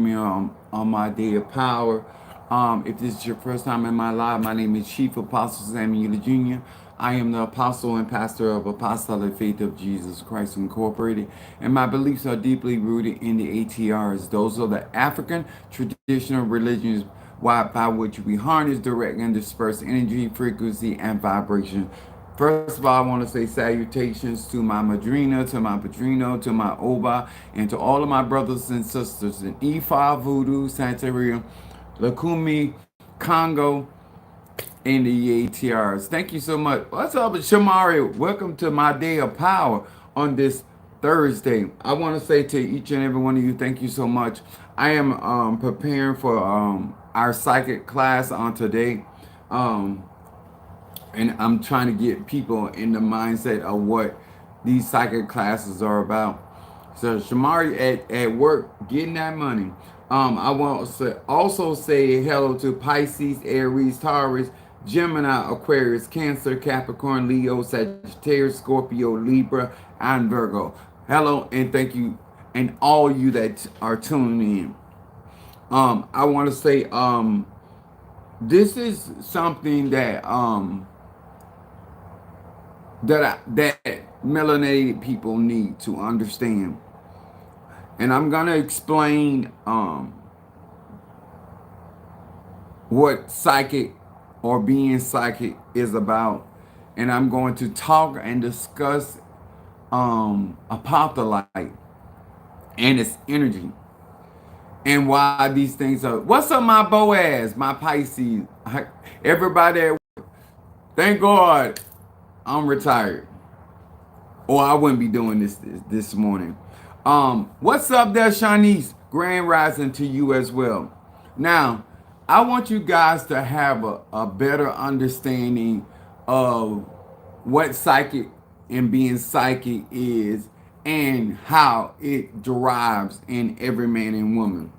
me on my day of power. If this is your first time in my life, my name is Chief Apostle Samuel Jr. I am the apostle and pastor of Apostolic Faith of Jesus Christ Incorporated, and my beliefs are deeply rooted in the ATRs. Those are the African traditional religions by which we harness, direct, and disperse energy, frequency, and vibration. First of all, I want to say salutations to my madrina, to my padrino, to my oba, and to all of my brothers and sisters in Ifa, Voodoo, Santeria, Lakumi, Congo, and the ATRs. Thank you so much. What's up, Shamari? Welcome to my day of power on this Thursday. I want to say to each and every one of you, thank you so much. I am preparing for our psychic class on today. Um, and I'm trying to get people in the mindset of what these psychic classes are about. So Shamari at work getting that money. I want to also say hello to Pisces, Aries, Taurus, Gemini, Aquarius, Cancer, Capricorn, Leo, Sagittarius, Scorpio, Libra, and Virgo. Hello and thank you, and all you that are tuning in. I want to say this is something that melanated people need to understand, and I'm gonna explain what psychic or being psychic is about, and I'm going to talk and discuss apophyllite and its energy and why these things are. What's up, my Boaz, my Pisces? Everybody, thank God I'm retired, or I wouldn't be doing this morning. What's up there, Shanice? Grand rising to you as well. Now, I want you guys to have a better understanding of what psychic and being psychic is and how it derives in every man and woman.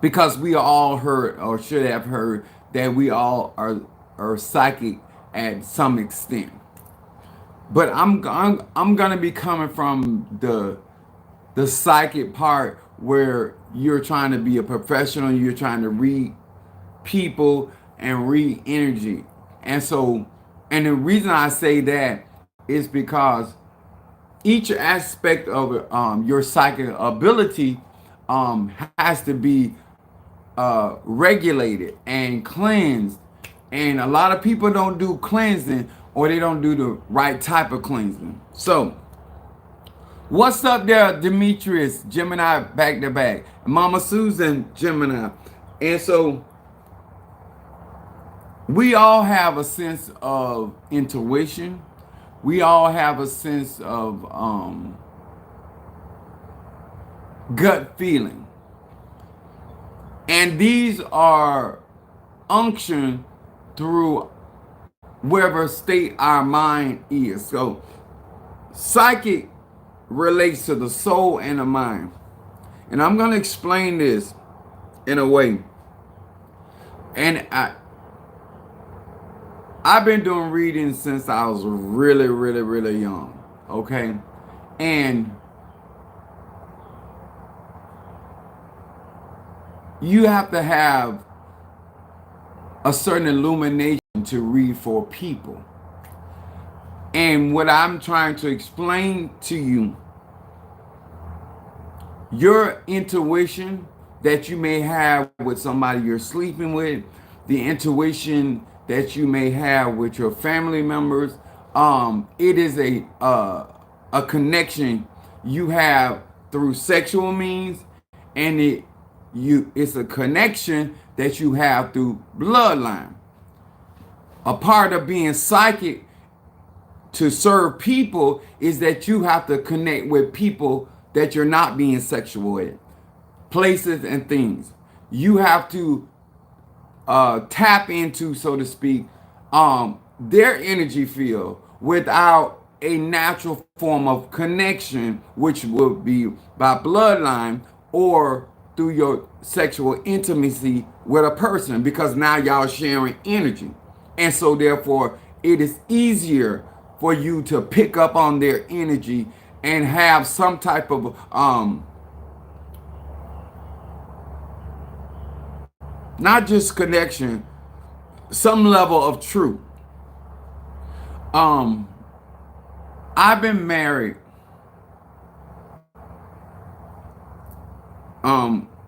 Because we all heard or should have heard that we all are psychic at some extent. But I'm gonna be coming from the psychic part where you're trying to be a professional, you're trying to read people and read energy. And the reason I say that is because each aspect of your psychic ability has to be regulated and cleansed. And a lot of people don't do cleansing, or they don't do the right type of cleansing. So, what's up there, Demetrius, Gemini back to back, Mama Susan, Gemini. And so, we all have a sense of intuition. We all have a sense of gut feeling. And these are unction through wherever state our mind is. So psychic relates to the soul and the mind. And I'm going to explain this in a way. And I've been doing reading since I was really, really, really young. Okay? And you have to have a certain illumination to read for people. And what I'm trying to explain to you, your intuition that you may have with somebody you're sleeping with, the intuition that you may have with your family members, it is a connection you have through sexual means, and it's a connection that you have through bloodline. A part of being psychic to serve people is that you have to connect with people that you're not being sexual with, places and things. You have to tap into, so to speak, their energy field without a natural form of connection, which would be by bloodline or through your sexual intimacy with a person, because now y'all sharing energy. And so therefore it is easier for you to pick up on their energy and have some type of not just connection, some level of truth. Um, I've been married.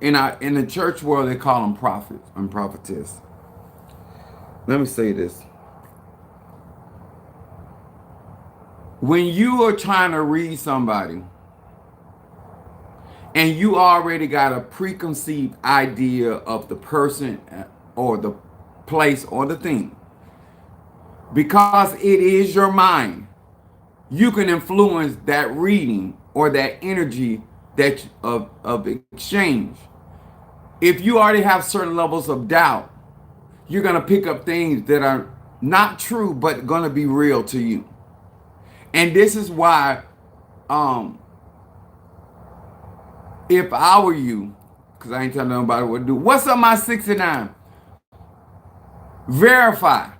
In the church world, they call them prophets and prophetess. Let me say this: when you are trying to read somebody, and you already got a preconceived idea of the person or the place or the thing, because it is your mind, you can influence that reading or that energy that of exchange. If you already have certain levels of doubt, you're going to pick up things that are not true but going to be real to you. And this is why if I were you, because I ain't telling nobody what to do, what's up my 69? Verify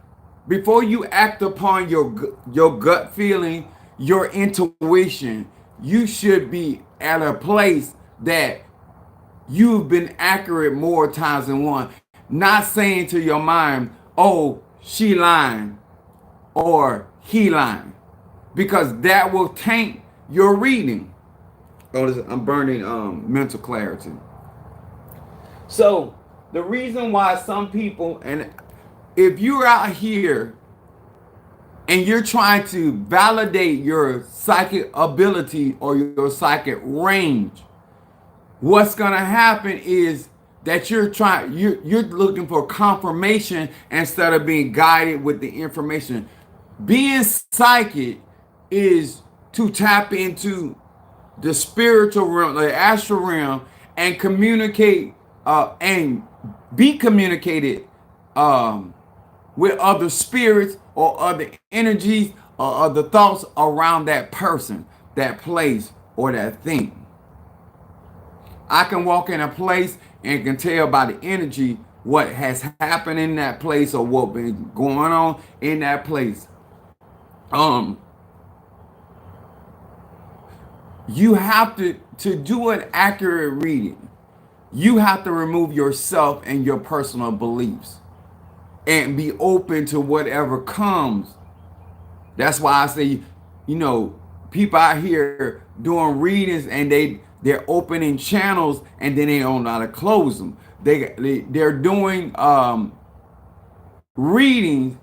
before you act upon your gut feeling, your intuition. You should be at a place that you've been accurate more times than one. Not saying to your mind, oh, she lying or he lying, because that will taint your reading. Oh, I'm burning mental clarity. So the reason why some people, and if you're out here and you're trying to validate your psychic ability or your psychic range, what's gonna happen is that you're looking for confirmation instead of being guided with the information. Being psychic is to tap into the spiritual realm, the astral realm, and communicate and be communicated with other spirits or other energies or other thoughts around that person, that place, or that thing. I can walk in a place and can tell by the energy what has happened in that place or what been going on in that place. You have to do an accurate reading. You have to remove yourself and your personal beliefs and be open to whatever comes. That's why I say, people out here doing readings and they're opening channels and then they don't know how to close them. They're doing readings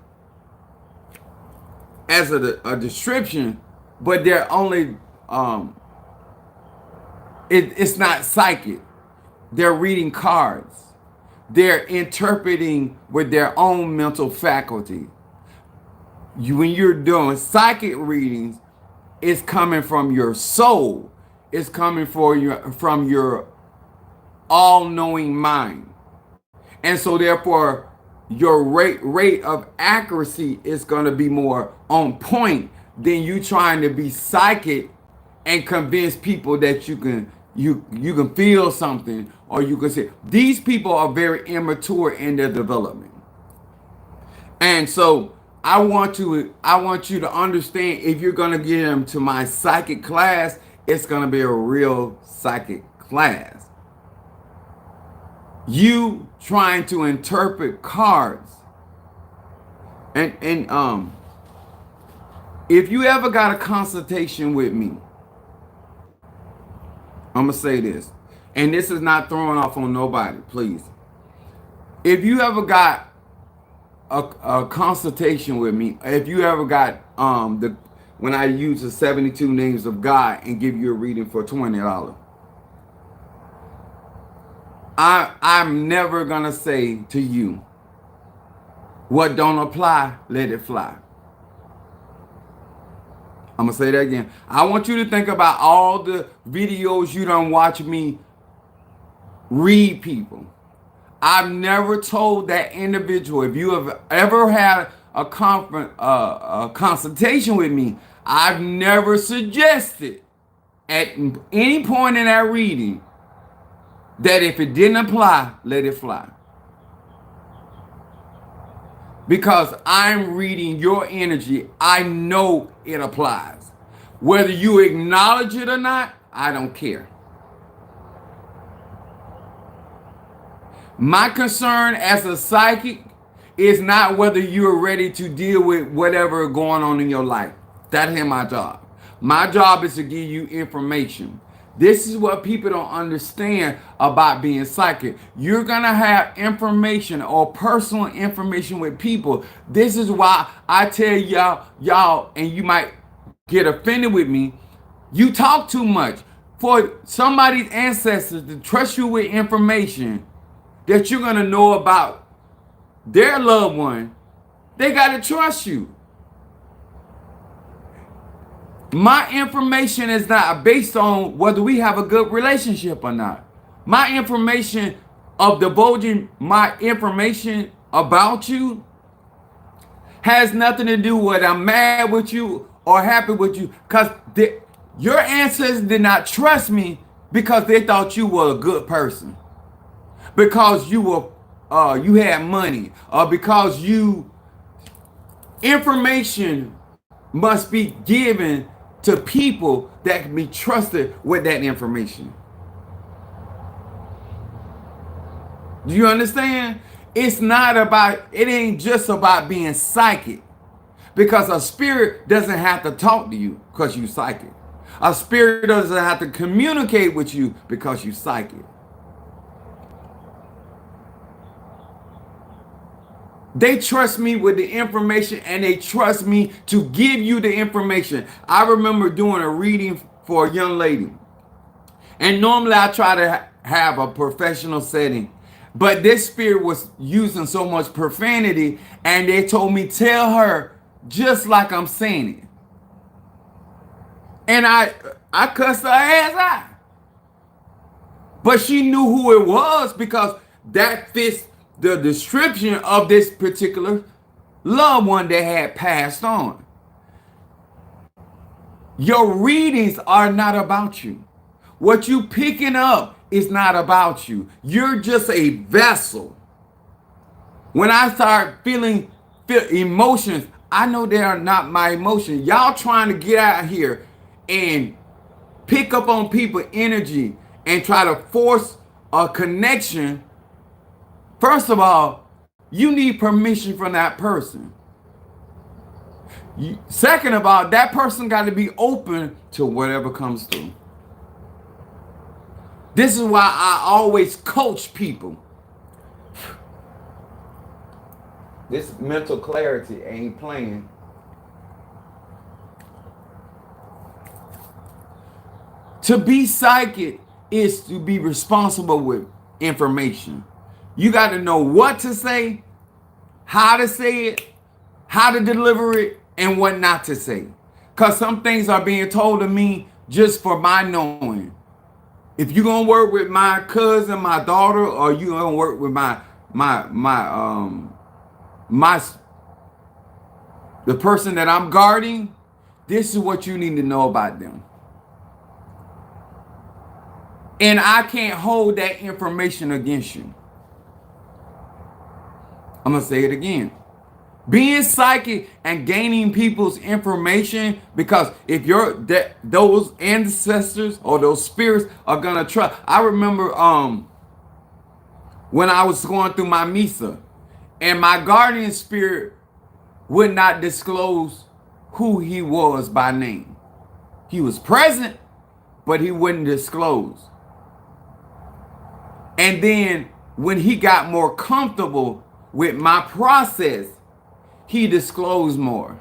as a description, but they're only it's not psychic. They're reading cards. They're interpreting with their own mental faculty. When you're doing psychic readings, it's coming from your soul. It's coming from your all-knowing mind. And so therefore, your rate of accuracy is going to be more on point than you trying to be psychic and convince people that you can feel something, or you can say these people are very immature in their development. And so I want you to understand, if you're going to get them to my psychic class, it's going to be a real psychic class. You trying to interpret cards, and if you ever got a consultation with me, I'm gonna say this, and this is not throwing off on nobody, please. If you ever got a consultation with me, if you ever got when I use the 72 names of God and give you a reading for $20, I'm never gonna say to you, what don't apply, let it fly. I'm gonna say that again. I want you to think about all the videos you done watch me read people. I've never told that individual, if you have ever had a consultation with me, I've never suggested at any point in that reading that if it didn't apply, let it fly. Because I'm reading your energy, I know it applies. Whether you acknowledge it or not, I don't care. My concern as a psychic is not whether you're ready to deal with whatever going on in your life. That ain't my job. My job is to give you information. This is what people don't understand about being psychic. You're gonna have information or personal information with people. This is why I tell y'all, and you might get offended with me. You talk too much. For somebody's ancestors to trust you with information that you're gonna know about their loved one, they gotta trust you. My information is not based on whether we have a good relationship or not. My information of divulging my information about you has nothing to do with I'm mad with you or happy with you, because your ancestors did not trust me because they thought you were a good person, because you had money, or because information must be given to people that can be trusted with that information. Do you understand? It ain't just about being psychic, because a spirit doesn't have to talk to you because you psychic. A spirit doesn't have to communicate with you because you psychic. They trust me with the information, and they trust me to give you the information. I remember doing a reading for a young lady, and normally I try to have a professional setting, but this spirit was using so much profanity, and they told me tell her just like I'm saying it. And I cussed her ass out. But she knew who it was because that fits the description of this particular loved one that had passed on. Your readings are not about you. What you picking up is not about you. You're just a vessel. When I start feeling emotions, I know they are not my emotions. Y'all trying to get out here and pick up on people's energy and try to force a connection. First of all, you need permission from that person. Second of all, that person got to be open to whatever comes through. This is why I always coach people. This mental clarity ain't playing. To be psychic is to be responsible with information. You got to know what to say, how to say it, how to deliver it, and what not to say. Because some things are being told to me just for my knowing. If you're going to work with my cousin, my daughter, or you're going to work with the person that I'm guarding, this is what you need to know about them. And I can't hold that information against you. I'm going to say it again. Being psychic and gaining people's information, because if those ancestors or those spirits are going to try. I remember when I was going through my Misa, and my guardian spirit would not disclose who he was by name. He was present, but he wouldn't disclose. And then when he got more comfortable with my process, he disclosed more.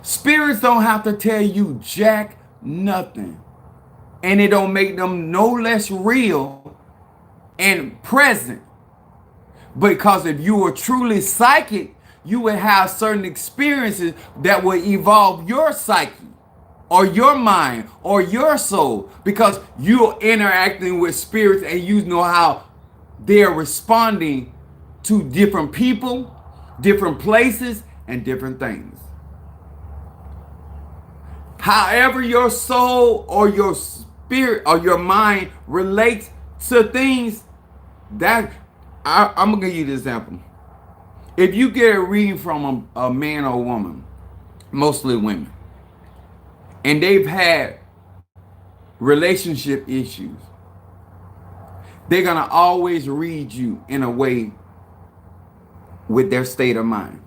Spirits don't have to tell you jack nothing. And it don't make them no less real and present. Because if you were truly psychic, you would have certain experiences that will evolve your psyche, or your mind, or your soul, because you're interacting with spirits and you know how they're responding to different people, different places, and different things. However your soul or your spirit or your mind relates to things, that I'm going to give you this example. If you get a reading from a man or a woman, mostly women, and they've had relationship issues, They're going to always read you in a way with their state of mind.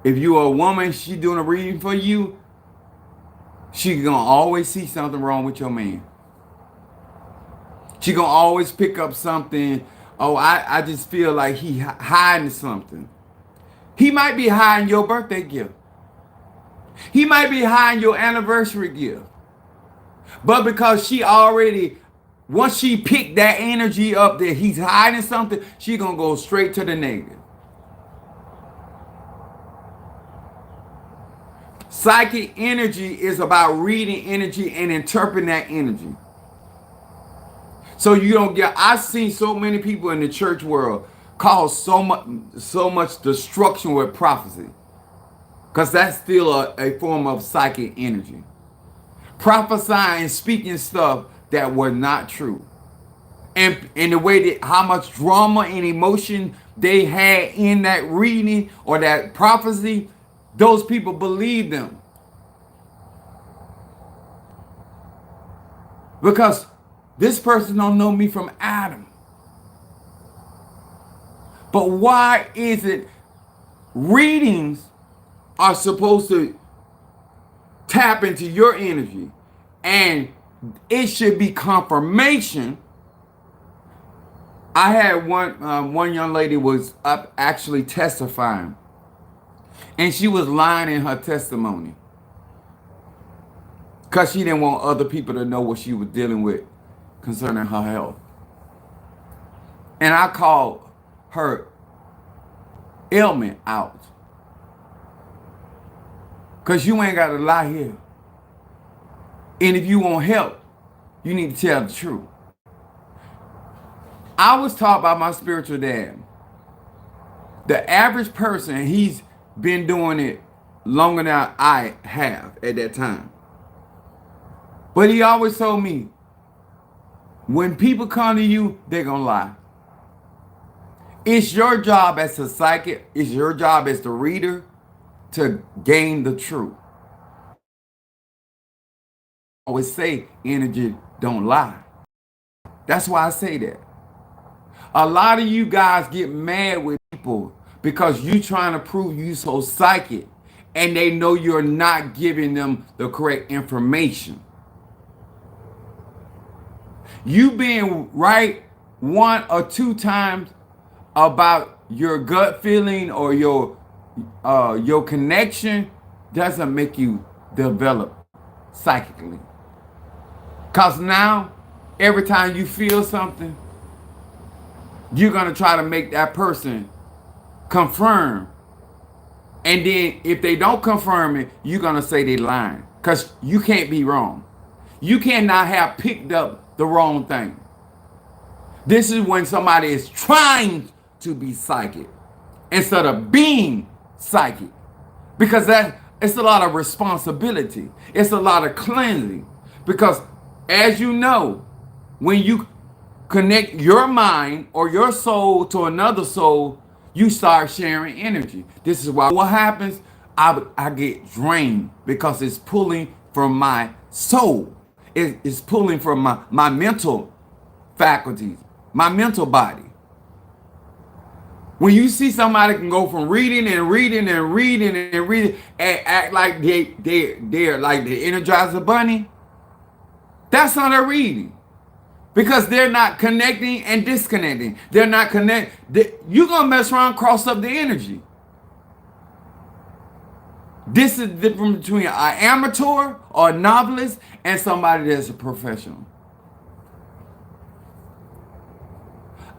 If you're a woman, she doing a reading for you, she going to always see something wrong with your man. She going to always pick up something. Oh, I just feel like he hiding something. He might be hiding your birthday gift. He might be hiding your anniversary gift. But because she already, once she picked that energy up that he's hiding something, she going to go straight to the negative. Psychic energy is about reading energy and interpreting that energy. So you don't get, I've seen so many people in the church world cause so much destruction with prophecy. Because that's still a form of psychic energy. Prophesying and speaking stuff that were not true. And the way that how much drama and emotion they had in that reading or that prophecy, those people believe them. Because this person don't know me from Adam. But why is it readings are supposed to tap into your energy and it should be confirmation? I had one young lady was up actually testifying, and she was lying in her testimony because she didn't want other people to know what she was dealing with concerning her health. And I called her ailment out, because you ain't got to lie here. And if you want help, you need to tell the truth. I was taught by my spiritual dad, the average person, he's been doing it longer than I have at that time. But he always told me, when people come to you, they're going to lie. It's your job as a psychic, it's your job as the reader to gain the truth. I always say energy don't lie. That's why I say that. A lot of you guys get mad with people because you trying to prove you so psychic and they know you're not giving them the correct information. You being right one or two times about your gut feeling or your connection doesn't make you develop psychically. Because now, every time you feel something, you're going to try to make that person confirm. And then if they don't confirm it, you're going to say they're lying. Because you can't be wrong. You cannot have picked up the wrong thing. This is when somebody is trying to be psychic instead of being psychic. Because it's a lot of responsibility. It's a lot of cleansing. Because as you know, when you connect your mind or your soul to another soul, you start sharing energy. This is why what happens, I get drained because it's pulling from my soul. It's pulling from my mental faculties, my mental body. When you see somebody can go from reading and reading and reading and reading and act like they're like the Energizer Bunny, that's not a reading. Because they're not connecting and disconnecting. They're not connected. You're going to mess around, cross up the energy. This is the difference between an amateur or a novelist and somebody that's a professional.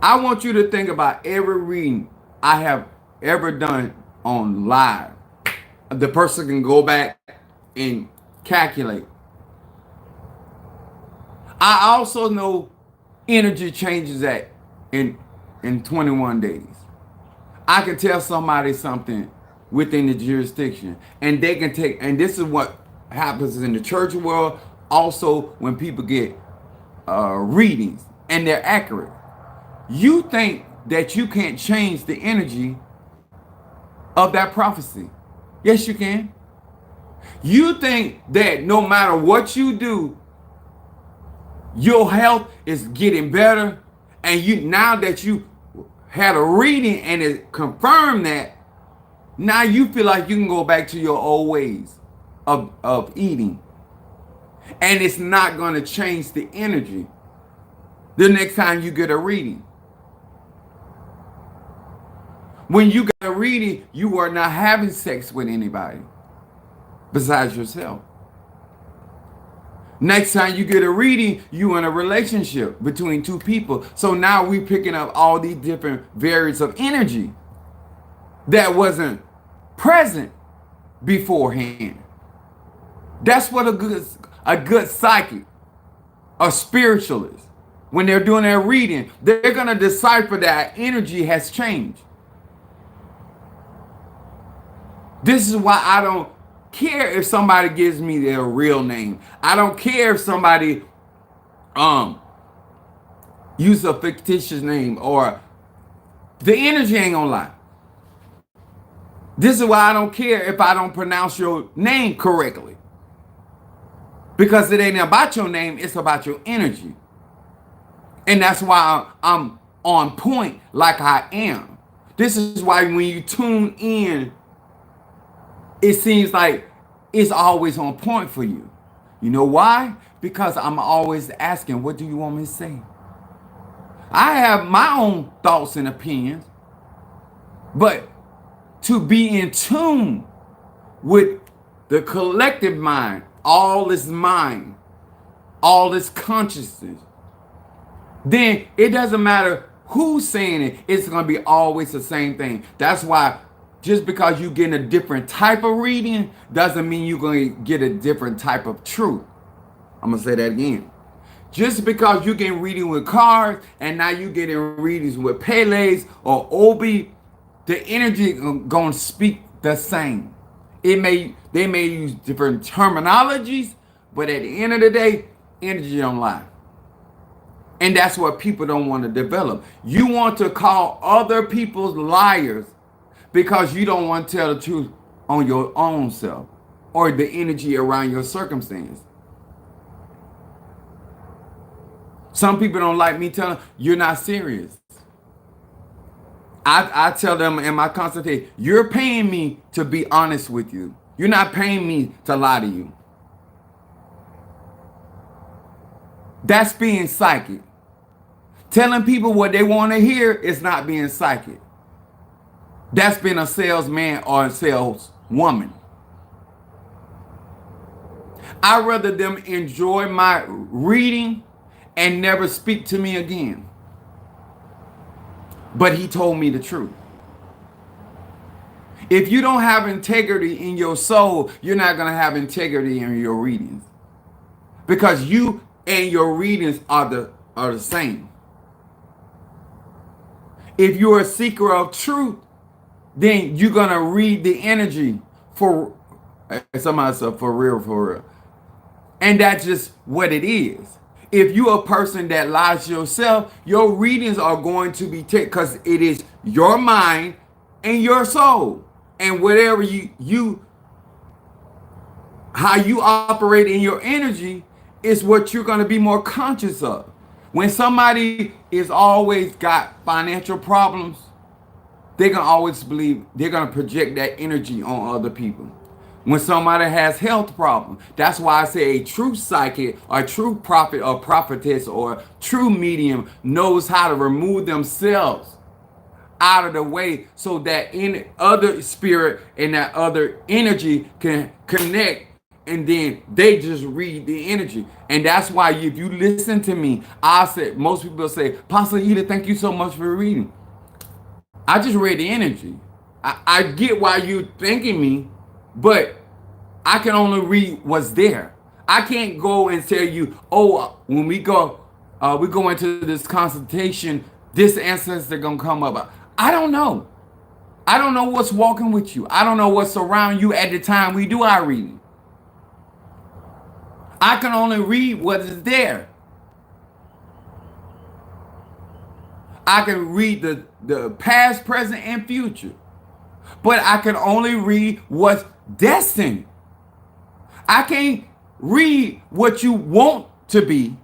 I want you to think about every reading I have ever done on live. The person can go back and calculate. I also know energy changes in 21 days. I can tell somebody something within the jurisdiction, and they can take, and this is what happens in the church world, also when people get readings, and they're accurate. You think that you can't change the energy of that prophecy. Yes, you can. You think that no matter what you do, Your health is getting better, and you now that you had a reading and it confirmed that, now you feel like you can go back to your old ways of eating. And it's not going to change the energy the next time you get a reading. When you got a reading, you are not having sex with anybody besides yourself. Next time you get a reading, you in a relationship between two people. So now we picking up all these different variants of energy that wasn't present beforehand. That's what a good psychic, a spiritualist, when they're doing their reading, they're going to decipher that energy has changed. This is why I don't care if somebody gives me their real name. I don't care if somebody use a fictitious name, or the energy ain't gonna lie. This is why I don't care if I don't pronounce your name correctly. Because it ain't about your name, it's about your energy. And that's why I'm on point like I am. This is why when you tune in, it seems like it's always on point for you. You know why? Because I'm always asking, what do you want me to say? I have my own thoughts and opinions, but to be in tune with the collective mind, all this mind, all this consciousness, then it doesn't matter who's saying it, it's going to be always the same thing. That's why just because you're getting a different type of reading doesn't mean you're going to get a different type of truth. I'm going to say that again. Just because you're getting reading with cards and now you're getting readings with Pele's or Obi, the energy going to speak the same. They may use different terminologies, but at the end of the day, energy don't lie. And that's what people don't want to develop. You want to call other people liars because you don't want to tell the truth on your own self or the energy around your circumstance. Some people don't like me telling you're not serious. I tell them in my consultation, you're paying me to be honest with you. You're not paying me to lie to you. That's being psychic. Telling people what they want to hear is not being psychic. That's being a salesman or a saleswoman. I'd rather them enjoy my reading and never speak to me again. But he told me the truth. If you don't have integrity in your soul, you're not going to have integrity in your readings. Because you and your readings are the same. If you're a seeker of truth, then you're going to read the energy for somebody said for real. And that's just what it is. If you're a person that lies to yourself, your readings are going to be because it is your mind and your soul. And whatever how you operate in your energy is what you're going to be more conscious of. When somebody is always got financial problems, they're going to always believe they're going to project that energy on other people. When somebody has health problems, that's why I say a true psychic or a true prophet or prophetess or true medium knows how to remove themselves out of the way so that any other spirit and that other energy can connect, and then they just read the energy. And that's why if you listen to me, I said, most people say, Pastor Eda, thank you so much for reading. I just read the energy. I get why you're thanking me, but I can only read what's there. I can't go and tell you, oh, when we go into this consultation, this ancestor gonna come up. I don't know. I don't know what's walking with you. I don't know what's around you at the time we do our reading. I can only read what is there. I can read the past, present, and future. But I can only read what's destined. I can't read what you want to be,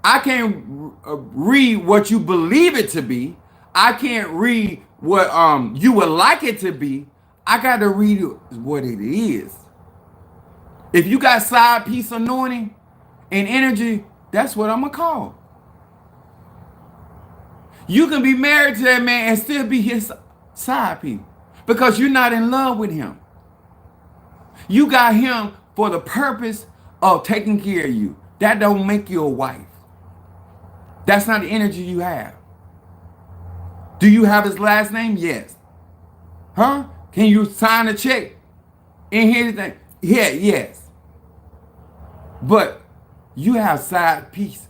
I can't read what you believe it to be. I can't read what you would like it to be. I got to read what it is. If you got side piece anointing and energy, that's what I'm gonna call. You can be married to that man and still be his side piece because you're not in love with him. You got him for the purpose of taking care of you. That don't make you a wife. That's not the energy you have. Do you have his last name? Yes. Huh? Can you sign a check and anything? Yeah, yes. But you have side piece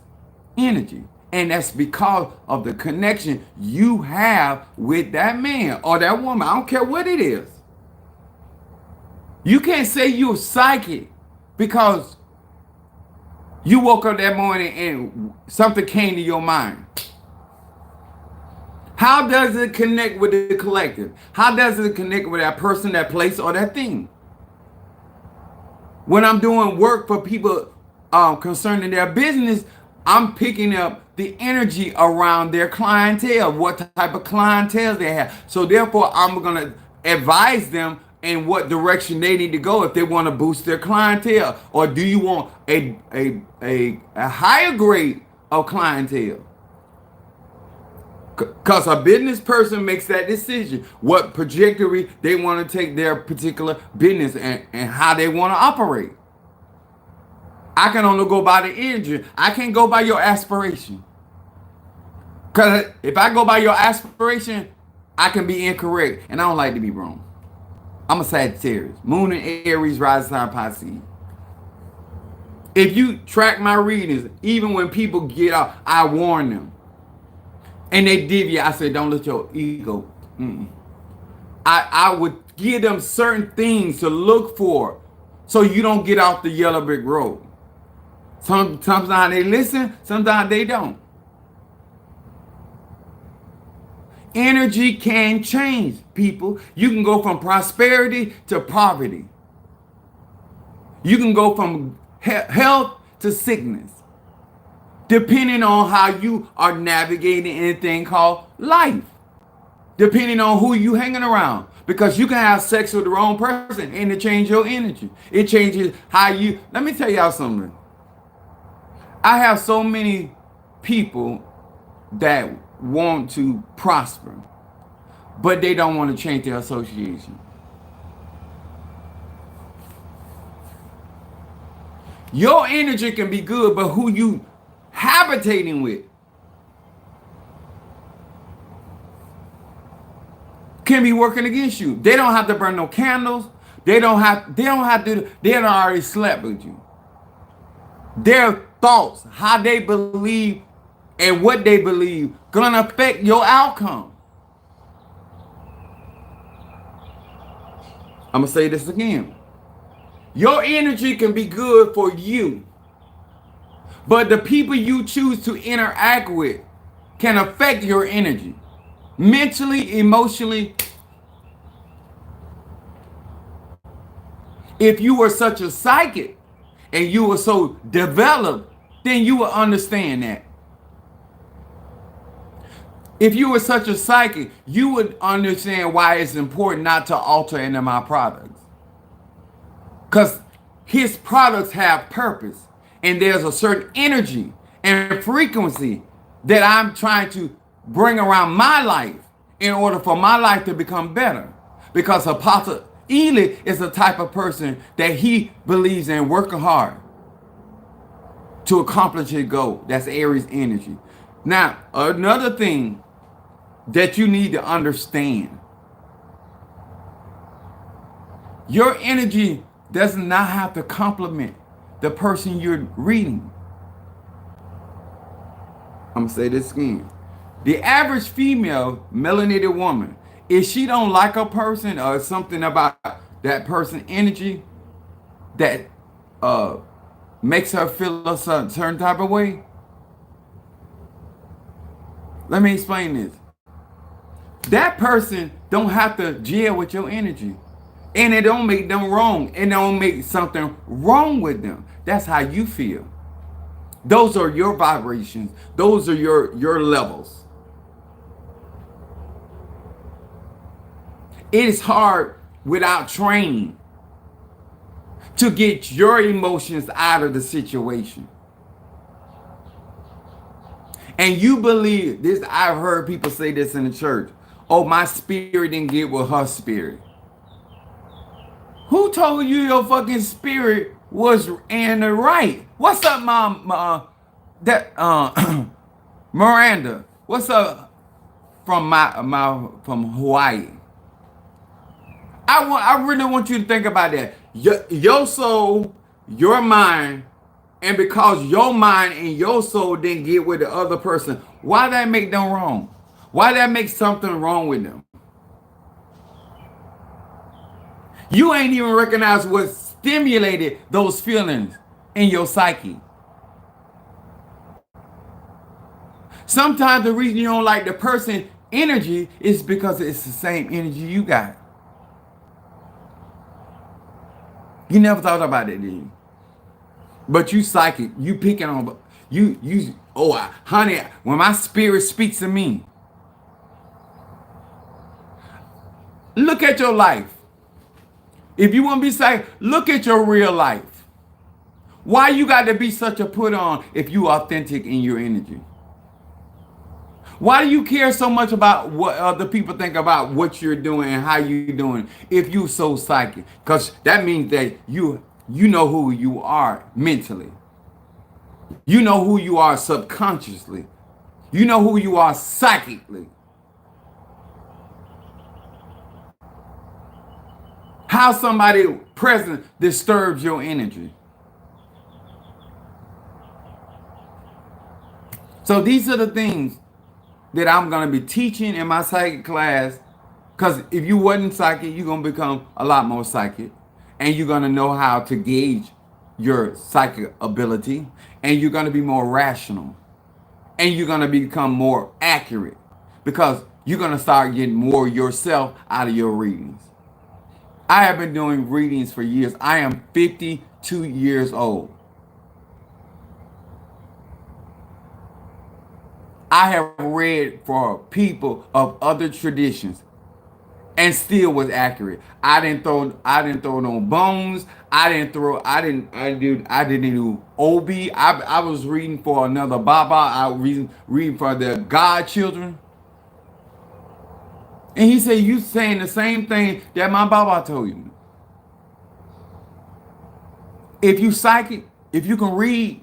energy. And that's because of the connection you have with that man or that woman. I don't care what it is. You can't say you're psychic because you woke up that morning and something came to your mind. How does it connect with the collective? How does it connect with that person, that place, or that thing? When I'm doing work for people concerning their business, I'm picking up the energy around their clientele, what type of clientele they have. So therefore, I'm going to advise them in what direction they need to go if they want to boost their clientele. Or do you want a higher grade of clientele? Because a business person makes that decision, what trajectory they want to take their particular business and how they want to operate. I can only go by the energy. I can't go by your aspiration. Because if I go by your aspiration, I can be incorrect. And I don't like to be wrong. I'm a Sagittarius. Moon in Aries, rising sign Pisces. If you track my readings, even when people get out, I warn them. And they deviate. I say, don't let your ego. I would give them certain things to look for so you don't get off the yellow brick road. Sometimes they listen, sometimes they don't. Energy can change, people. You can go from prosperity to poverty. You can go from health to sickness, depending on how you are navigating anything called life, depending on who you hanging around. Because you can have sex with the wrong person and it changes your energy. It changes how you, let me tell y'all something. I have so many people that want to prosper, but they don't want to change their association. Your energy can be good, but who you habitating with can be working against you. They don't have to burn no candles. They don't have to, they don't already slept with you. Their thoughts, how they believe and what they believe gonna affect your outcome. I'm gonna say this again. Your energy can be good for you, but the people you choose to interact with can affect your energy. Mentally, emotionally. If you were such a psychic and you were so developed, then you will understand that. If you were such a psychic, you would understand why it's important not to alter any of my products. Because his products have purpose. And there's a certain energy and frequency that I'm trying to bring around my life in order for my life to become better. Because Apophyllite is the type of person that he believes in working hard to accomplish his goal. That's Aries energy. Now, another thing that you need to understand. Your energy does not have to complement the person you're reading. I'm going to say this again. The average female melanated woman, if she don't like a person or something about that person's energy that makes her feel a certain type of way, let me explain this. That person don't have to gel with your energy. And it don't make them wrong. It don't make something wrong with them. That's how you feel. Those are your vibrations. Those are your levels. It is hard without training to get your emotions out of the situation. And you believe this, I've heard people say this in the church. Oh, my spirit didn't get with her spirit. Who told you your fucking spirit was in the right? What's up, Mom? Miranda. What's up from from Hawaii? I really want you to think about that. Your soul, your mind, and because your mind and your soul didn't get with the other person, why that make them wrong? Why that make something wrong with them? You ain't even recognize what stimulated those feelings in your psyche. Sometimes the reason you don't like the person energy is because it's the same energy you got. You never thought about it, did you? But you psychic, you picking on honey, when my spirit speaks to me, look at your life. If you want to be psychic, look at your real life. Why you got to be such a put on if you authentic in your energy? Why do you care so much about what other people think about what you're doing and how you're doing if you're so psychic? Because that means that you know who you are mentally. You know who you are subconsciously. You know who you are psychically. How somebody present disturbs your energy. So these are the things that I'm going to be teaching in my psychic class. Because if you wasn't psychic, you're going to become a lot more psychic. And you're going to know how to gauge your psychic ability. And you're going to be more rational. And you're going to become more accurate. Because you're going to start getting more yourself out of your readings. I have been doing readings for years. I am 52 years old. I have read for people of other traditions and still was accurate. I didn't throw no bones. I didn't do OB. I was reading for another Baba. I was reading for the godchildren. And he said, you saying the same thing that my Baba told you. If you psychic, if you can read,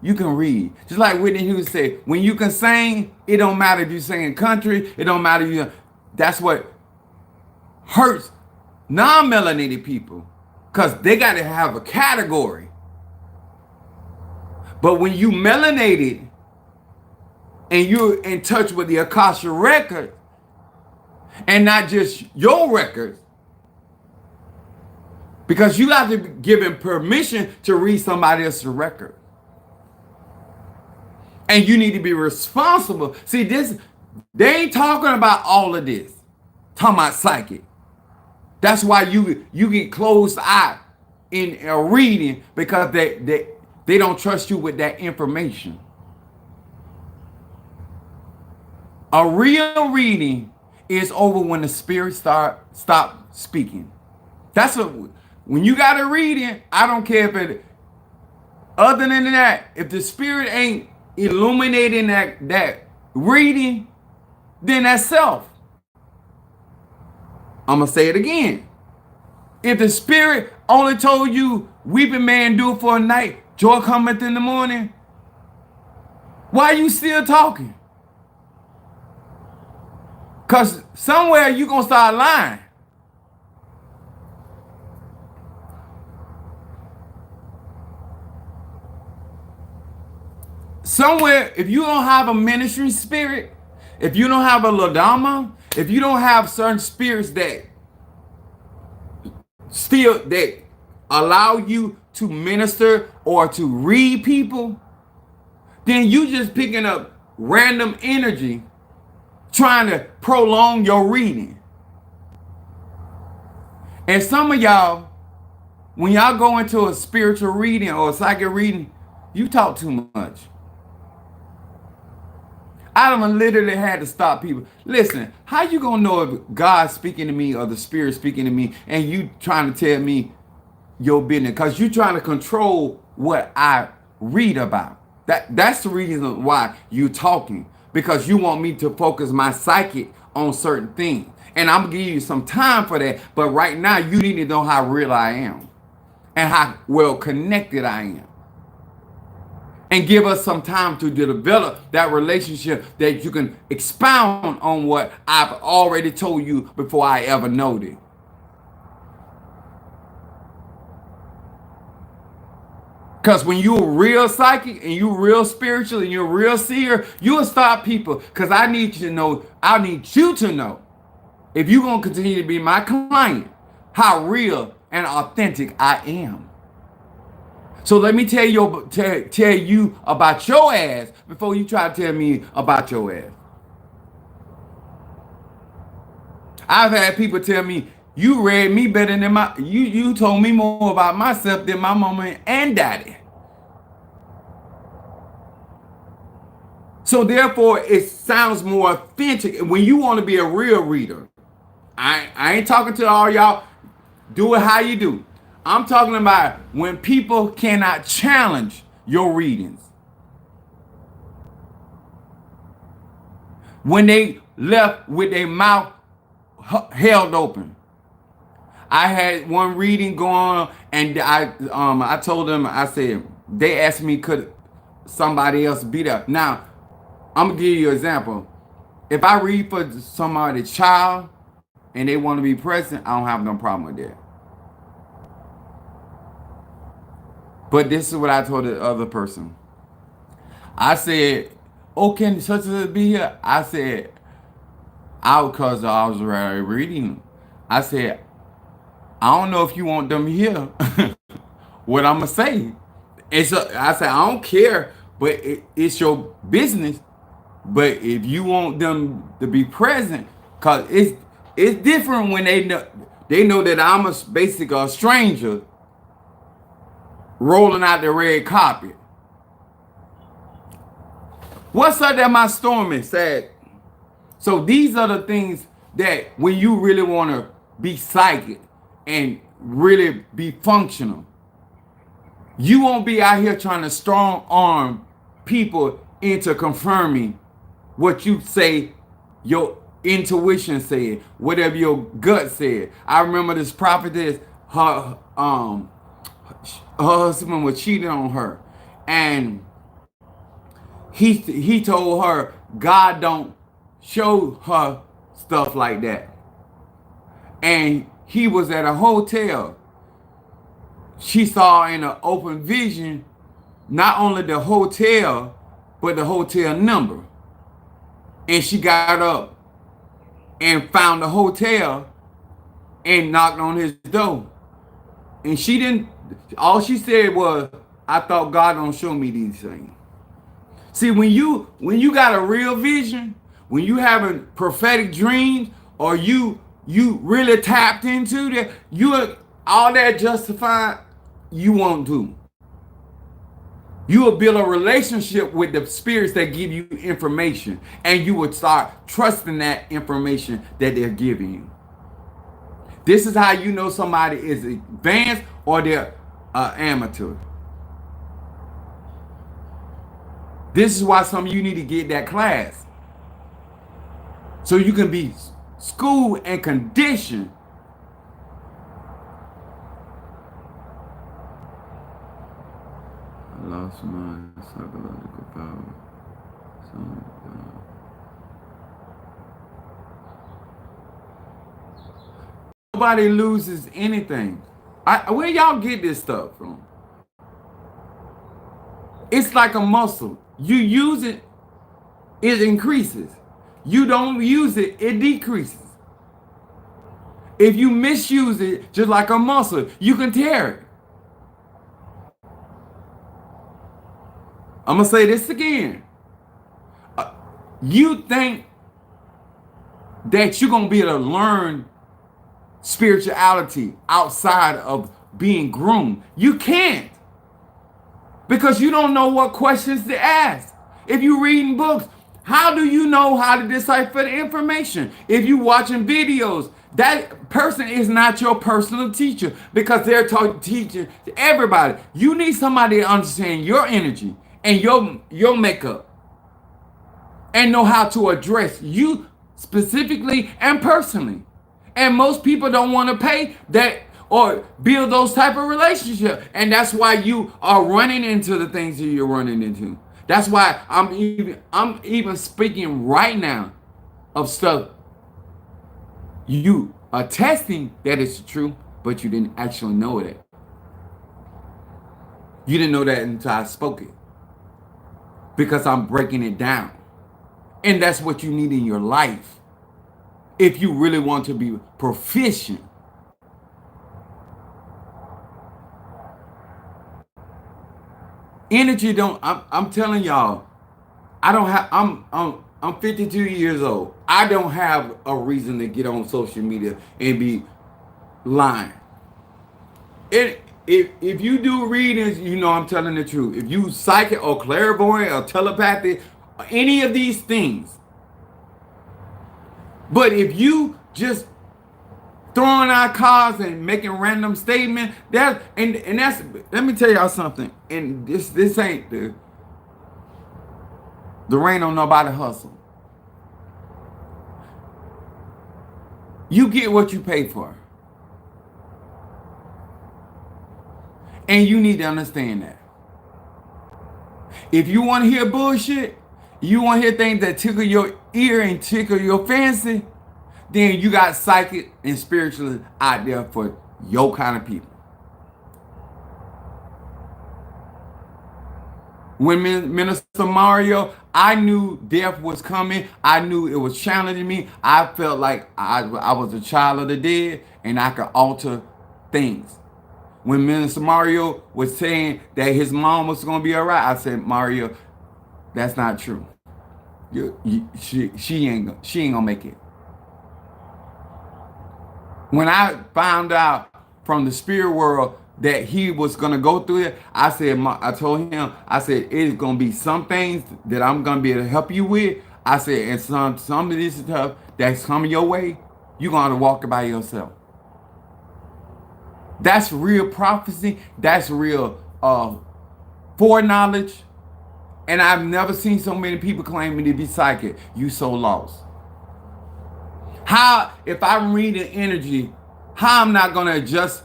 you can read. Just like Whitney Houston said, when you can sing, it don't matter if you sing in country, it don't matter if you, that's what hurts non-melanated people. Because they got to have a category. But when you melanated and you're in touch with the Akasha record, and not just your records, because you have to be given permission to read somebody else's record. And you need to be responsible. See, this, they ain't talking about all of this. Talking about psychic. That's why you get closed eye in a reading, because they don't trust you with that information. A real reading is over when the spirit stop speaking. That's what, when you got a reading, I don't care if it, other than that, if the spirit ain't illuminating that reading, then that's self. I'm going to say it again. If the spirit only told you, weeping may endure for a night, joy cometh in the morning, why are you still talking? Because somewhere you're going to start lying. Somewhere, if you don't have a ministry spirit, if you don't have a Ladama, if you don't have certain spirits that allow you to minister or to read people, then you just picking up random energy trying to prolong your reading. And some of y'all, when y'all go into a spiritual reading or a psychic reading, You talk too much. I done literally had to stop people. Listen, how you gonna know if God's speaking to me or the Spirit speaking to me and you trying to tell me your business? Because you trying to control what I read about. That's the reason why you talking. Because you want me to focus my psyche on certain things. And I'm gonna give you some time for that. But right now, you need to know how real I am and how well connected I am. And give us some time to develop that relationship that you can expound on what I've already told you before I ever know it. Because when you're real psychic and you're real spiritual and you're real seer, you'll stop people. Because I need you to know, if you're going to continue to be my client, how real and authentic I am. So let me tell you about your ass before you try to tell me about your ass. I've had people tell me, you read me better than you told me more about myself than my mama and daddy. So therefore, it sounds more authentic. When you want to be a real reader, I ain't talking to all y'all, do it how you do. I'm talking about when people cannot challenge your readings. When they left with their mouth held open. I had one reading going on, and I told them, I said, they asked me, could somebody else be there? Now, I'm going to give you an example. If I read for somebody's child and they want to be present, I don't have no problem with that. But this is what I told the other person. I said, oh, can such and such be here? I said, because I was already reading. I said, I don't know if you want them here. What I'm going to say. I said, I don't care, but it's your business. But if you want them to be present, because it's different when they know that I'm basically a stranger rolling out the red carpet. What's up that my stormy said? So these are the things that when you really want to be psychic and really be functional, you won't be out here trying to strong arm people into confirming what you say your intuition said, whatever your gut said. I remember this prophetess, her husband was cheating on her, and he told her God don't show her stuff like that. And he was at a hotel. She saw in an open vision not only the hotel, but the hotel number. And she got up and found the hotel and knocked on his door. And she didn't, all she said was, I thought God don't show me these things. See, when you got a real vision, when you having prophetic dreams, or you really tapped into that, all that justified, you won't do. You will build a relationship with the spirits that give you information, and you would start trusting that information that they're giving you. This is how you know somebody is advanced or they're amateur. This is why some of you need to get that class, so you can be schooled and conditioned. I lost my psychological power. Nobody loses anything. Where y'all get this stuff from? It's like a muscle. You use it, it increases. You don't use it, it decreases. If you misuse it, just like a muscle, you can tear it. I'm going to say this again. You think that you're going to be able to learn spirituality outside of being groomed. You can't. because you don't know what questions to ask. If you're reading books, how do you know how to decipher the information? If you're watching videos, that person is not your personal teacher because they're teaching everybody. You need somebody to understand your energy and your makeup and know how to address you specifically and personally. And most people don't want to pay that or build those type of relationships. And that's why you are running into the things that you're running into. That's why I'm even speaking right now of stuff you are testing that it's true, but you didn't actually know it. You didn't know that until I spoke it. Because I'm breaking it down. And that's what you need in your life. If you really want to be proficient. Energy don't, I'm telling y'all, I don't have, I'm 52 years old. I don't have a reason to get on social media and be lying. If you do readings, you know I'm telling the truth. If you psychic or clairvoyant or telepathic, any of these things. But if you just throwing out cards and making random statements, that's let me tell y'all something. And this ain't the rain on nobody hustle. You get what you pay for. And you need to understand that. If you want to hear bullshit, you want to hear things that tickle your ear and tickle your fancy, then you got psychic and spiritualists out there for your kind of people. When Minister Mario, I knew death was coming. I knew it was challenging me. I felt like I was a child of the dead and I could alter things. When Minister Mario was saying that his mom was going to be all right, I said, Mario, that's not true. She ain't gonna make it. When I found out from the spirit world that he was gonna go through it, I told him, I said, it's gonna be some things that I'm gonna be able to help you with. I said, and some of this stuff that's coming your way, you're gonna walk it by yourself. That's real prophecy. That's real foreknowledge. And I've never seen so many people claiming to be psychic. You so lost. How, if I'm reading energy, how I'm not going to adjust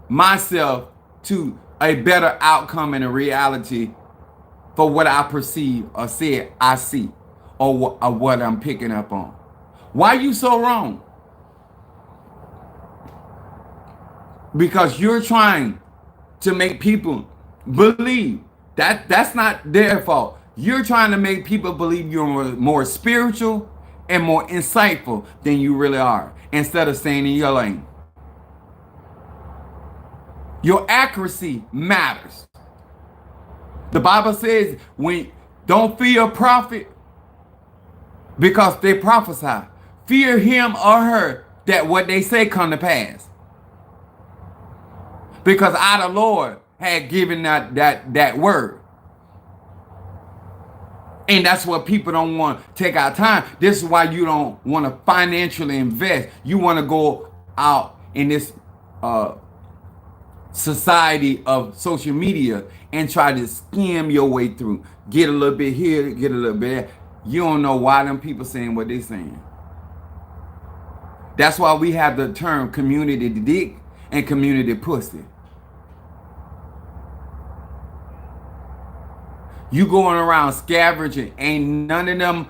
myself to a better outcome and a reality for what I perceive or say I see or what I'm picking up on? Why are you so wrong? Because you're trying to make people believe that's not their fault. You're trying to make people believe you're more spiritual and more insightful than you really are, instead of staying in your lane. Your accuracy matters. The Bible says, don't fear a prophet because they prophesy. Fear him or her that what they say come to pass. Because I, the Lord, had given that word. And that's what people don't want to take our time. This is why you don't want to financially invest. You want to go out in this society of social media and try to skim your way through. Get a little bit here, get a little bit there. You don't know why them people saying what they're saying. That's why we have the term community dick and community pussy. You going around scavenging, ain't none of them,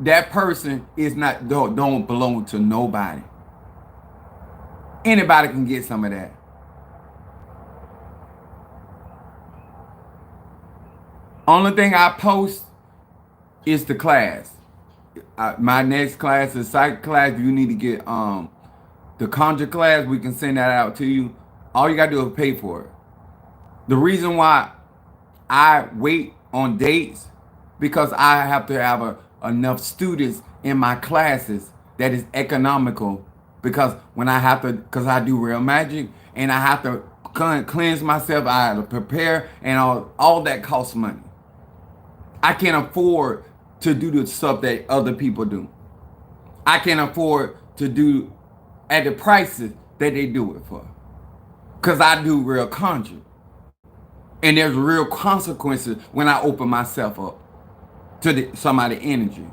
that person don't belong to nobody. Anybody can get some of that. Only thing I post is the class. My next class is psych class. If you need to get the conjure class, we can send that out to you. All you gotta do is pay for it. The reason why I wait on dates, because I have to have enough students in my classes that is economical. Because when I do real magic and I have to cleanse myself. I had to prepare, and all that costs money. I can't afford to do the stuff that other people do. I can't afford to do at the prices that they do it for. Because I do real conjure. And there's real consequences when I open myself up to somebody's energy.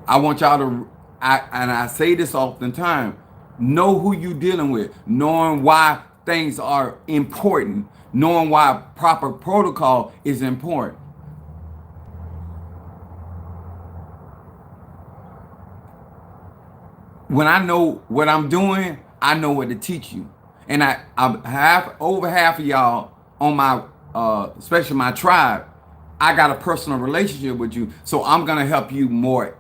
I want y'all to, and I say this oftentimes, know who you dealing with, knowing why things are important, knowing why proper protocol is important. When I know what I'm doing, I know what to teach you. And I have over half of y'all on my, especially my tribe, I got a personal relationship with you. So I'm going to help you more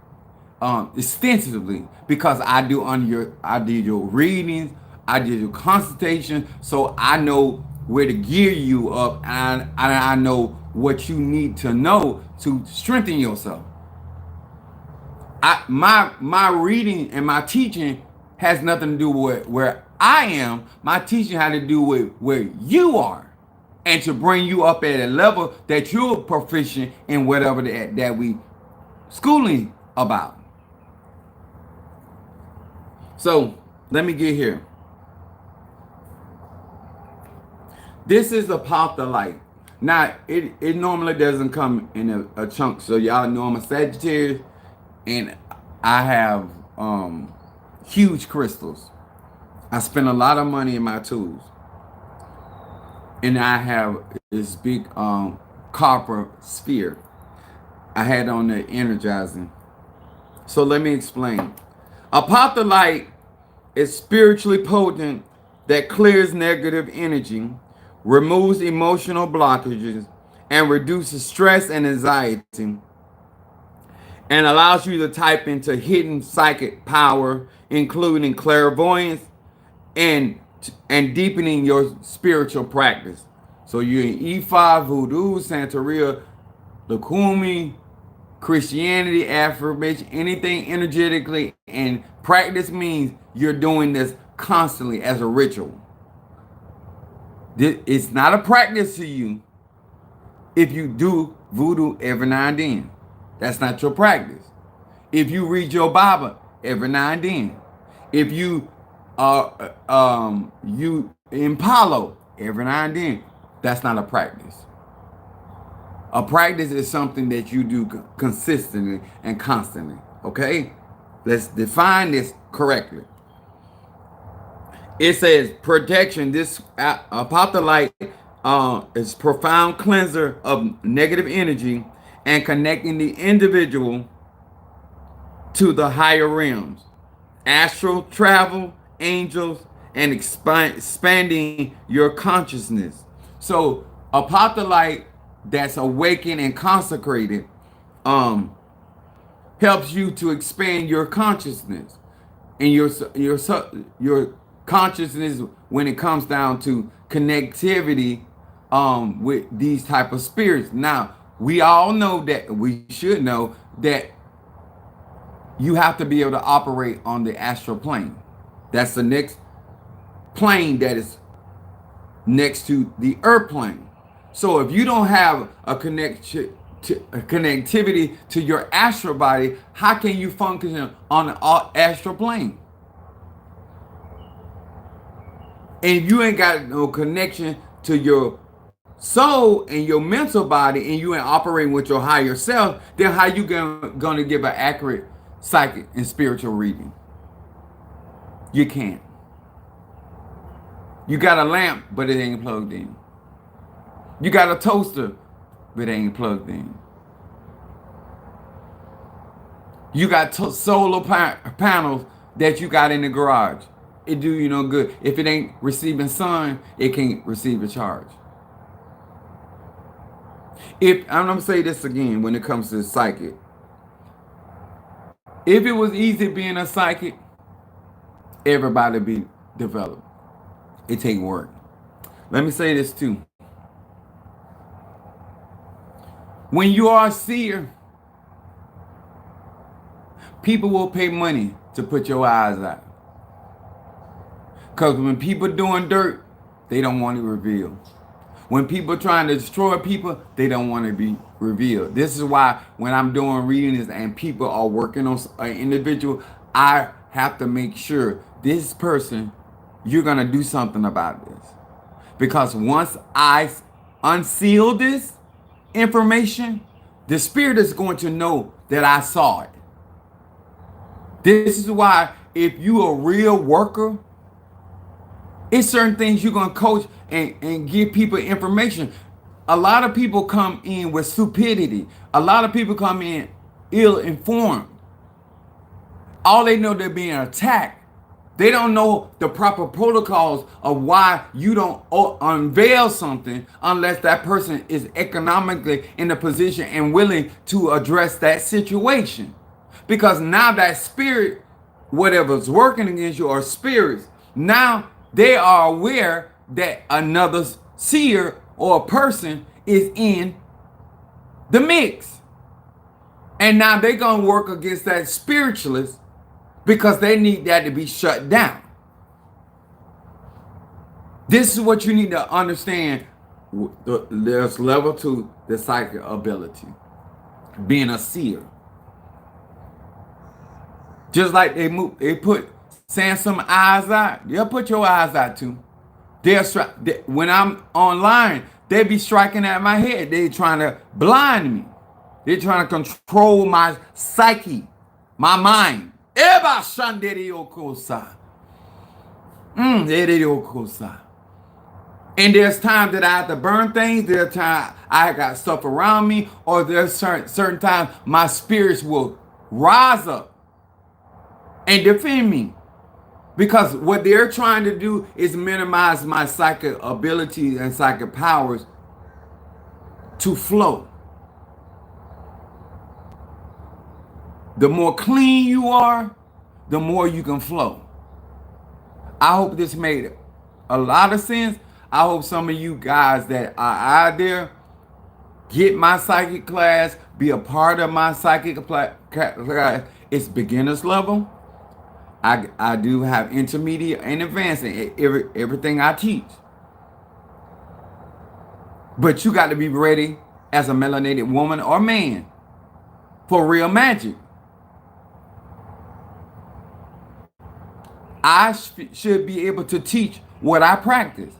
extensively because I did your readings, I did your consultation, so I know where to gear you up, and I know what you need to know to strengthen yourself. My reading and my teaching has nothing to do with where I am. My teaching had to do with where you are, and to bring you up at a level that you're proficient in whatever that we schooling about. So let me get here. This is Apophyllite. Now it normally doesn't come in a chunk, so y'all know I'm a Sagittarius, and I have huge crystals. I spend a lot of money in my tools, and I have this big copper sphere. I had on the energizing. So let me explain. Apophyllite is spiritually potent that clears negative energy, removes emotional blockages, and reduces stress and anxiety, and allows you to tap into hidden psychic power, including clairvoyance and deepening your spiritual practice. So you're in E5, Voodoo, Santeria, Lukumi, Christianity, affirmation, anything energetically, and practice means you're doing this constantly as a ritual. It's not a practice to you if you do voodoo every now and then. That's not your practice. If you read your Bible every now and then, if you you impalo every now and then, that's not a practice. A practice is something that you do consistently and constantly. Okay? Let's define this correctly. It says protection. This Apophyllite is profound cleanser of negative energy and connecting the individual to the higher realms, astral travel, angels, and expanding your consciousness. So Apophyllite that's awakened and consecrated helps you to expand your consciousness and your consciousness when it comes down to connectivity with these type of spirits. Now we all know that, we should know that you have to be able to operate on the astral plane. That's the next plane that is next to the earth plane. So if you don't have a connectivity to your astral body, how can you function on the astral plane? And if you ain't got no connection to your soul and your mental body, and you ain't operating with your higher self, then how you gonna give an accurate psychic and spiritual reading? You can't. You got a lamp, but it ain't plugged in. You got a toaster, but it ain't plugged in. You got solar panels that you got in the garage. It do you no good. If it ain't receiving sun, it can't receive a charge. I'm gonna say this again when it comes to psychic. If it was easy being a psychic, everybody be developed. It take work. Let me say this too. When you are a seer, people will pay money to put your eyes out. Because when people doing dirt, they don't want to reveal. When people trying to destroy people, they don't want to be revealed. This is why when I'm doing readings and people are working on an individual, I have to make sure this person, you're going to do something about this. Because once I unseal this information, the spirit is going to know that I saw it. This is why if you a real worker, it's certain things you're going to coach and give people information. A lot of people come in with stupidity. A lot of people come in ill-informed. All they know, they're being attacked. They don't know the proper protocols of why you don't unveil something unless that person is economically in a position and willing to address that situation. Because now that spirit, whatever's working against you, or spirits, now they are aware that another seer or a person is in the mix. And now they're going to work against that spiritualist because they need that to be shut down. This is what you need to understand. There's level 2, the psychic ability. Being a seer. Just like they put saying some eyes out. They'll put your eyes out too. When I'm online, they be striking at my head. They trying to blind me. They're trying to control my psyche, my mind. And there's times that I have to burn things. There's times I got stuff around me, or there's certain times my spirits will rise up and defend me. Because what they're trying to do is minimize my psychic abilities and psychic powers to flow. The more clean you are, the more you can flow. I hope this made a lot of sense. I hope some of you guys that are out there get my psychic class, be a part of my psychic class. It's beginner's level. I do have intermediate and advanced in everything I teach. But you got to be ready as a melanated woman or man for real magic. I should be able to teach what I practice.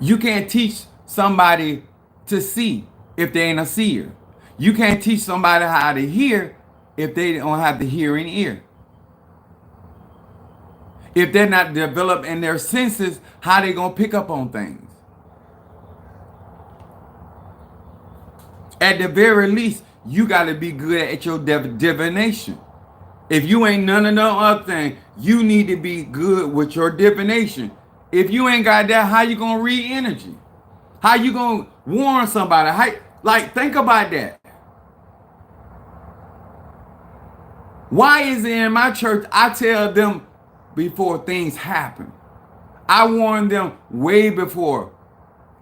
You can't teach somebody to see if they ain't a seer. You can't teach somebody how to hear if they don't have the hearing ear. If they're not developed in their senses, how they gonna pick up on things? At the very least, you gotta be good at your divination. If you ain't none of the other thing, you need to be good with your divination. If you ain't got that, how you gonna read energy? How you gonna warn somebody? Think about that. Why is it in my church I tell them before things happen? I warn them way before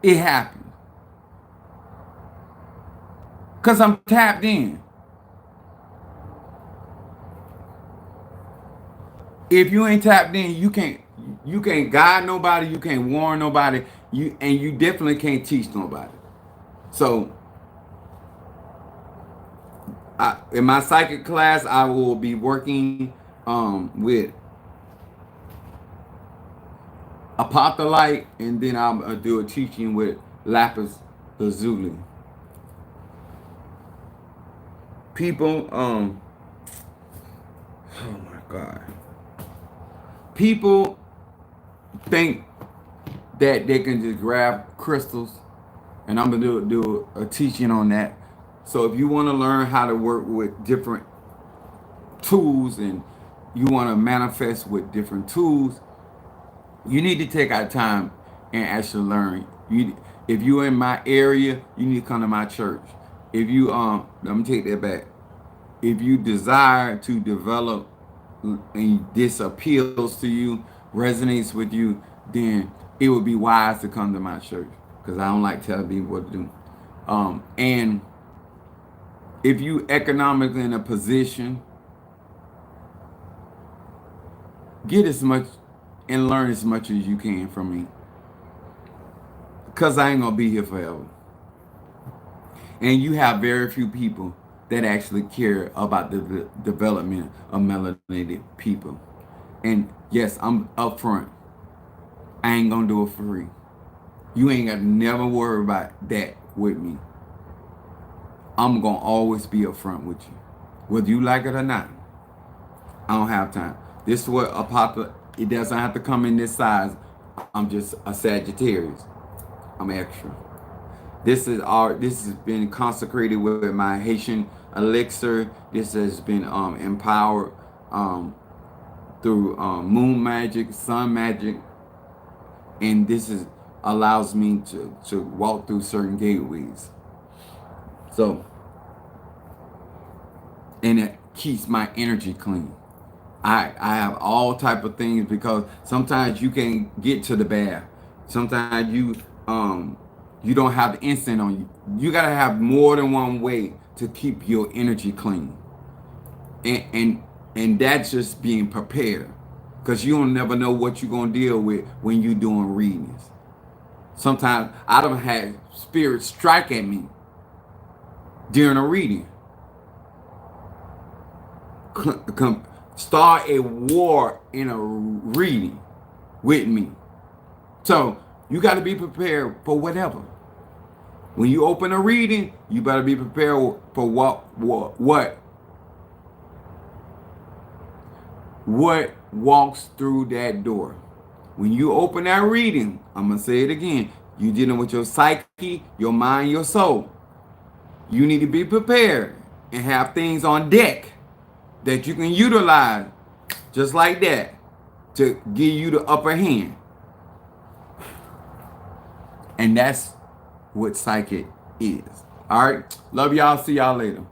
it happens. Because I'm tapped in. If you ain't tapped in, you can't guide nobody, you can't warn nobody, and you definitely can't teach nobody. So in my psychic class, I will be working with Apophyllite, and then I'll do a teaching with lapis lazuli. People, oh my God. People think that they can just grab crystals, and I'm gonna do a teaching on that. So if you want to learn how to work with different tools and you want to manifest with different tools, you need to take out time and actually learn. If you're in my area, you need to come to my church. If you let me take that back. If you desire to develop and this appeals to you, resonates with you, then it would be wise to come to my church, because I don't like telling people what to do. And if you economically in a position get as much and learn as much as you can from me. Because I ain't going to be here forever. And you have very few people that actually care about the development of melanated people. And yes, I'm upfront. I ain't going to do it for free. You ain't got to never worry about that with me. I'm going to always be upfront with you. Whether you like it or not. I don't have time. This is what it doesn't have to come in this size. I'm just a Sagittarius. I'm extra. This has been consecrated with my Haitian elixir. This has been empowered through moon magic, sun magic, and allows me to walk through certain gateways. So, and it keeps my energy clean. I have all type of things because sometimes you can't get to the bath. Sometimes you don't have the incense on you. You gotta have more than one way to keep your energy clean. And that's just being prepared. Because you don't never know what you're gonna deal with when you're doing readings. Sometimes I don't have spirits strike at me during a reading. Start a war in a reading with me. So you got to be prepared for whatever. When you open a reading, you better be prepared for what walks through that door. When you open that reading, I'm gonna say it again. You dealing with your psyche, your mind, your soul. You need to be prepared and have things on deck that you can utilize just like that to give you the upper hand. And that's what psychic is. All right. Love y'all. See y'all later.